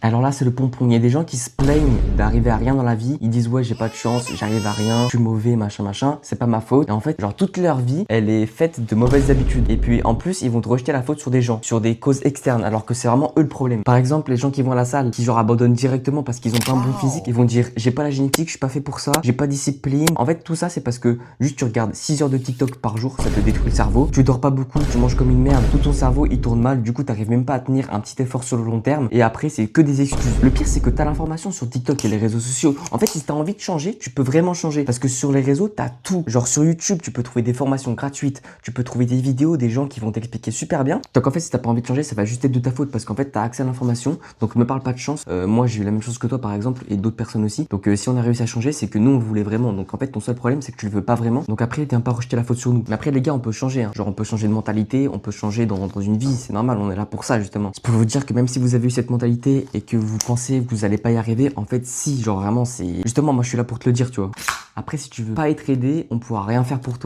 Alors là, c'est le pompon. Il y a des gens qui se plaignent d'arriver à rien dans la vie. Ils disent ouais, j'ai pas de chance, j'arrive à rien, je suis mauvais, machin, c'est pas ma faute. Et en fait, genre toute leur vie, elle est faite de mauvaises habitudes. Et puis en plus, ils vont te rejeter la faute sur des gens, sur des causes externes, alors que c'est vraiment eux le problème. Par exemple, les gens qui vont à la salle, qui genre abandonnent directement parce qu'ils ont pas un bon physique, ils vont dire j'ai pas la génétique, je suis pas fait pour ça, j'ai pas de discipline. En fait, tout ça, c'est parce que juste tu regardes 6 heures de TikTok par jour, ça te détruit le cerveau. Tu dors pas beaucoup, tu manges comme une merde, tout ton cerveau il tourne mal, du coup t'arrives même pas à tenir un petit effort sur le long terme. Et après, c'est que des excuses. Le pire, c'est que tu as l'information sur TikTok et les réseaux sociaux. En fait, si tu as envie de changer, tu peux vraiment changer. Parce que sur les réseaux, tu as tout. Genre sur YouTube, tu peux trouver des formations gratuites. Tu peux trouver des vidéos, des gens qui vont t'expliquer super bien. Donc en fait, si t'as pas envie de changer, ça va juste être de ta faute. Parce qu'en fait, tu as accès à l'information. Donc me parle pas de chance. Moi, j'ai eu la même chose que toi, par exemple, et d'autres personnes aussi. Donc si on a réussi à changer, c'est que nous, on le voulait vraiment. Donc en fait, ton seul problème, c'est que tu le veux pas vraiment. Donc après, t'es un peu rejeter la faute sur nous. Mais après, les gars, on peut changer. Hein. Genre, on peut changer de mentalité, on peut changer dans une vie. C'est normal, on est là pour ça, justement. C'est pour vous dire que même si vous avez eu cette mentalité et que vous pensez que vous allez pas y arriver, en fait, si, genre vraiment, c'est... Justement, moi, je suis là pour te le dire, tu vois. Après, si tu veux pas être aidé, on pourra rien faire pour toi.